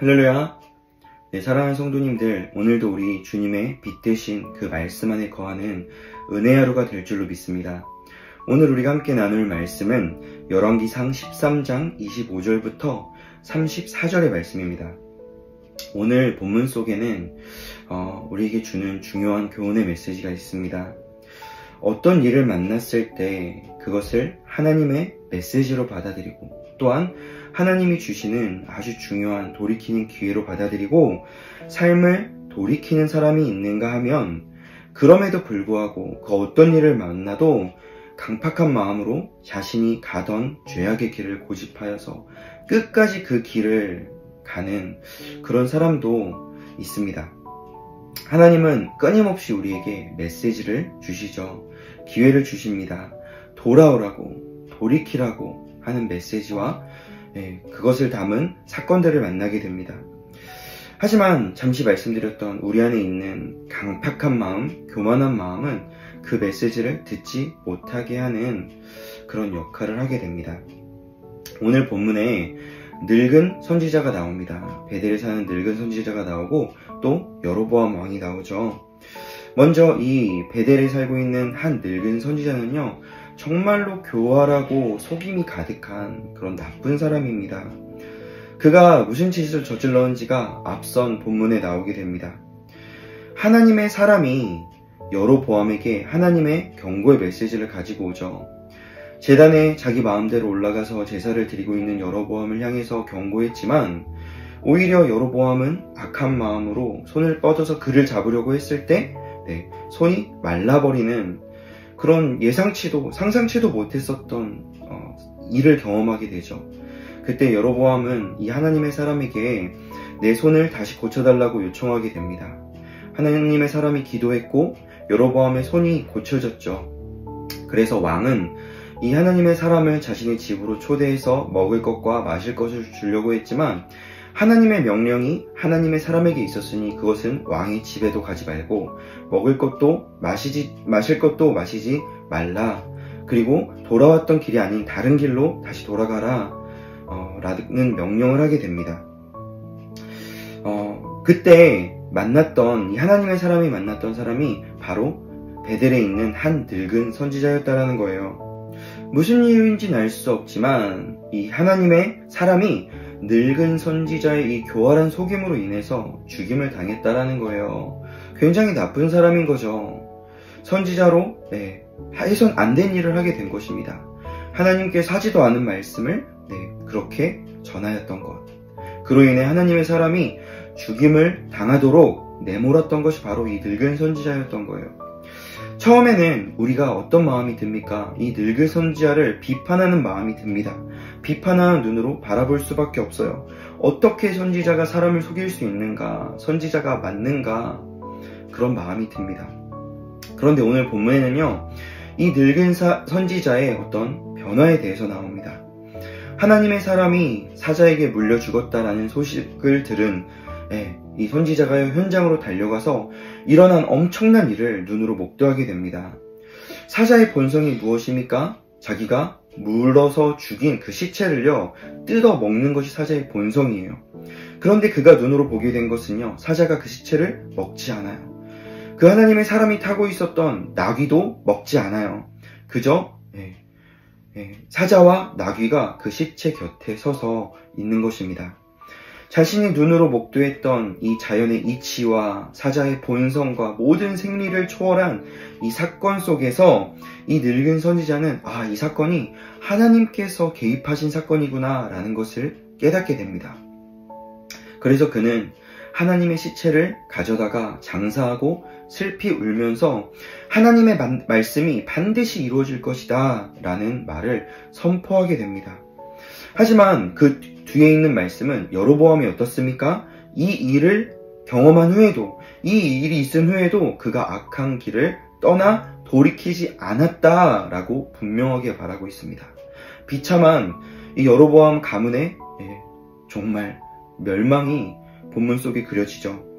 할렐루야. 네, 사랑하는 성도님들, 오늘도 우리 주님의 빛 되신 그 말씀 안에 거하는 은혜 하루가 될 줄로 믿습니다. 오늘 우리가 함께 나눌 말씀은 열왕기상 13장 25절부터 34절의 말씀입니다. 오늘 본문 속에는 우리에게 주는 중요한 교훈의 메시지가 있습니다. 어떤 일을 만났을 때 그것을 하나님의 메시지로 받아들이고, 또한 하나님이 주시는 아주 중요한 돌이키는 기회로 받아들이고 삶을 돌이키는 사람이 있는가 하면, 그럼에도 불구하고 그 어떤 일을 만나도 강팍한 마음으로 자신이 가던 죄악의 길을 고집하여서 끝까지 그 길을 가는 그런 사람도 있습니다. 하나님은 끊임없이 우리에게 메시지를 주시죠. 기회를 주십니다. 돌아오라고, 돌이키라고 하는 메시지와 그것을 담은 사건들을 만나게 됩니다. 하지만 잠시 말씀드렸던 우리 안에 있는 강팍한 마음, 교만한 마음은 그 메시지를 듣지 못하게 하는 그런 역할을 하게 됩니다. 오늘 본문에 늙은 선지자가 나옵니다. 베델에 사는 늙은 선지자가 나오고 또 여로보암 왕이 나오죠. 먼저 이 베델에 살고 있는 한 늙은 선지자는요, 정말로 교활하고 속임이 가득한 그런 나쁜 사람입니다. 그가 무슨 짓을 저질렀는지가 앞선 본문에 나오게 됩니다. 하나님의 사람이 여로보암에게 하나님의 경고의 메시지를 가지고 오죠. 제단에 자기 마음대로 올라가서 제사를 드리고 있는 여로보암을 향해서 경고했지만, 오히려 여로보암은 악한 마음으로 손을 뻗어서 그를 잡으려고 했을 때 손이 말라버리는 그런 예상치도 상상치도 못했었던 일을 경험하게 되죠. 그때 여로보암은 이 하나님의 사람에게 내 손을 다시 고쳐달라고 요청하게 됩니다. 하나님의 사람이 기도했고 여로보암의 손이 고쳐졌죠. 그래서 왕은 이 하나님의 사람을 자신의 집으로 초대해서 먹을 것과 마실 것을 주려고 했지만, 하나님의 명령이 하나님의 사람에게 있었으니 그것은 왕의 집에도 가지 말고 먹을 것도 마실 것도 마시지 말라. 그리고 돌아왔던 길이 아닌 다른 길로 다시 돌아가라 라는 명령을 하게 됩니다. 그때 이 하나님의 사람이 만났던 사람이 바로 베델에 있는 한 늙은 선지자였다라는 거예요. 무슨 이유인지는 알 수 없지만 이 하나님의 사람이 늙은 선지자의 이 교활한 속임으로 인해서 죽임을 당했다라는 거예요. 굉장히 나쁜 사람인 거죠. 선지자로 해선 안 된 일을 하게 된 것입니다. 하나님께서 하지도 않은 말씀을 그렇게 전하였던 것. 그로 인해 하나님의 사람이 죽임을 당하도록 내몰았던 것이 바로 이 늙은 선지자였던 거예요. 처음에는 우리가 어떤 마음이 듭니까? 이 늙은 선지자를 비판하는 마음이 듭니다. 비판하는 눈으로 바라볼 수밖에 없어요. 어떻게 선지자가 사람을 속일 수 있는가? 선지자가 맞는가? 그런 마음이 듭니다. 그런데 오늘 본문에는요, 이 늙은 선지자의 어떤 변화에 대해서 나옵니다. 하나님의 사람이 사자에게 물려 죽었다라는 소식을 들은 이 선지자가 현장으로 달려가서 일어난 엄청난 일을 눈으로 목도하게 됩니다. 사자의 본성이 무엇입니까? 자기가 물러서 죽인 그 시체를요, 뜯어 먹는 것이 사자의 본성이에요. 그런데 그가 눈으로 보게 된 것은요, 사자가 그 시체를 먹지 않아요. 그 하나님의 사람이 타고 있었던 나귀도 먹지 않아요. 그저 사자와 나귀가 그 시체 곁에 서서 있는 것입니다. 자신이 눈으로 목도했던 이 자연의 이치와 사자의 본성과 모든 생리를 초월한 이 사건 속에서 이 늙은 선지자는 이 사건이 하나님께서 개입하신 사건이구나 라는 것을 깨닫게 됩니다. 그래서 그는 하나님의 시체를 가져다가 장사하고 슬피 울면서 하나님의 말씀이 반드시 이루어질 것이다 라는 말을 선포하게 됩니다. 하지만 그 뒤에 있는 말씀은 여로보암이 어떻습니까? 이 일을 경험한 후에도, 이 일이 있은 후에도 그가 악한 길을 떠나 돌이키지 않았다라고 분명하게 말하고 있습니다. 비참한 이 여로보암 가문의 정말 멸망이 본문 속에 그려지죠.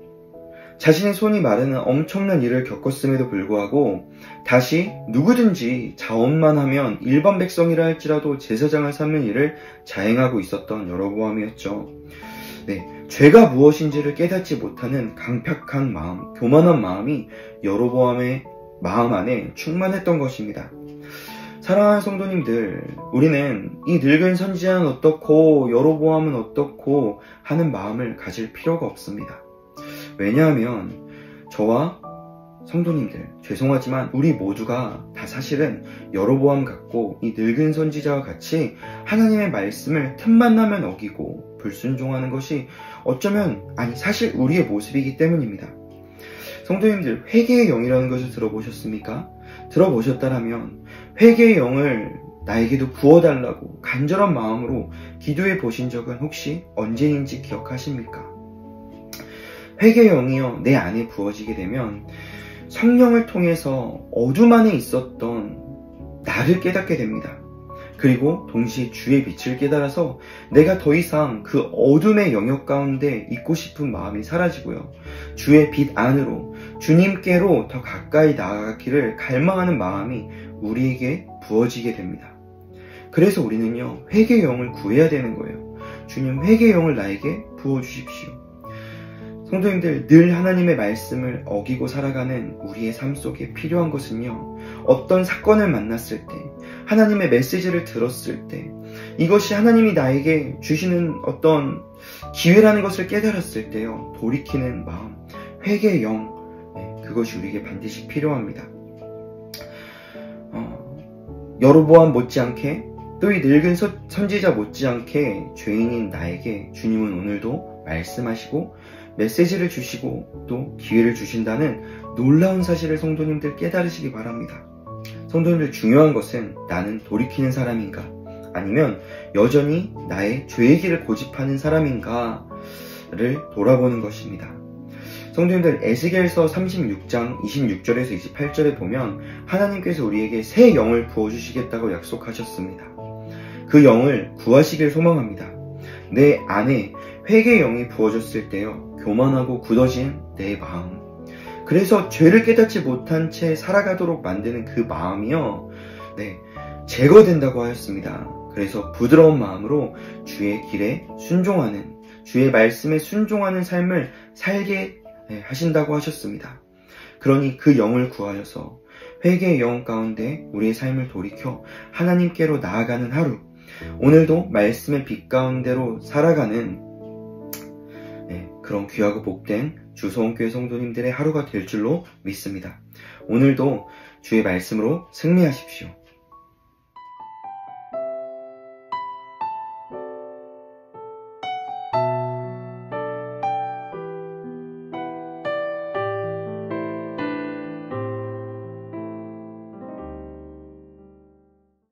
자신의 손이 마르는 엄청난 일을 겪었음에도 불구하고 다시 누구든지 자원만 하면 일반 백성이라 할지라도 제사장을 삼는 일을 자행하고 있었던 여로보암이었죠. 죄가 무엇인지를 깨닫지 못하는 강팍한 마음, 교만한 마음이 여로보암의 마음 안에 충만했던 것입니다. 사랑하는 성도님들, 우리는 이 늙은 선지자는 어떻고 여로보암은 어떻고 하는 마음을 가질 필요가 없습니다. 왜냐하면 저와 성도님들, 죄송하지만 우리 모두가 다 사실은 여로보암 같고 이 늙은 선지자와 같이 하나님의 말씀을 틈만 나면 어기고 불순종하는 것이 어쩌면 사실 우리의 모습이기 때문입니다. 성도님들, 회개의 영이라는 것을 들어보셨습니까? 들어보셨다라면 회개의 영을 나에게도 부어달라고 간절한 마음으로 기도해 보신 적은 혹시 언제인지 기억하십니까? 회개의 영이요 내 안에 부어지게 되면 성령을 통해서 어둠 안에 있었던 나를 깨닫게 됩니다. 그리고 동시에 주의 빛을 깨달아서 내가 더 이상 그 어둠의 영역 가운데 있고 싶은 마음이 사라지고요. 주의 빛 안으로 주님께로 더 가까이 나아가기를 갈망하는 마음이 우리에게 부어지게 됩니다. 그래서 우리는요, 회개의 영을 구해야 되는 거예요. 주님, 회개의 영을 나에게 부어주십시오. 성도님들, 늘 하나님의 말씀을 어기고 살아가는 우리의 삶 속에 필요한 것은요, 어떤 사건을 만났을 때, 하나님의 메시지를 들었을 때, 이것이 하나님이 나에게 주시는 어떤 기회라는 것을 깨달았을 때요, 돌이키는 마음, 회개의 영, 그것이 우리에게 반드시 필요합니다. 여로보암 못지않게 또 이 늙은 선지자 못지않게 죄인인 나에게 주님은 오늘도 말씀하시고 메시지를 주시고 또 기회를 주신다는 놀라운 사실을 성도님들 깨달으시기 바랍니다. 성도님들, 중요한 것은 나는 돌이키는 사람인가 아니면 여전히 나의 죄의 길을 고집하는 사람인가를 돌아보는 것입니다. 성도님들, 에스겔서 36장 26절에서 28절에 보면 하나님께서 우리에게 새 영을 부어주시겠다고 약속하셨습니다. 그 영을 구하시길 소망합니다. 내 안에 회개의 영이 부어졌을 때요, 교만하고 굳어진 내 마음, 그래서 죄를 깨닫지 못한 채 살아가도록 만드는 그 마음이요, 제거된다고 하였습니다. 그래서 부드러운 마음으로 주의 길에 순종하는, 주의 말씀에 순종하는 삶을 살게 하신다고 하셨습니다. 그러니 그 영을 구하여서 회개의 영 가운데 우리의 삶을 돌이켜 하나님께로 나아가는 하루, 오늘도 말씀의 빛 가운데로 살아가는 그런 귀하고 복된 주소원교회 성도님들의 하루가 될 줄로 믿습니다. 오늘도 주의 말씀으로 승리하십시오.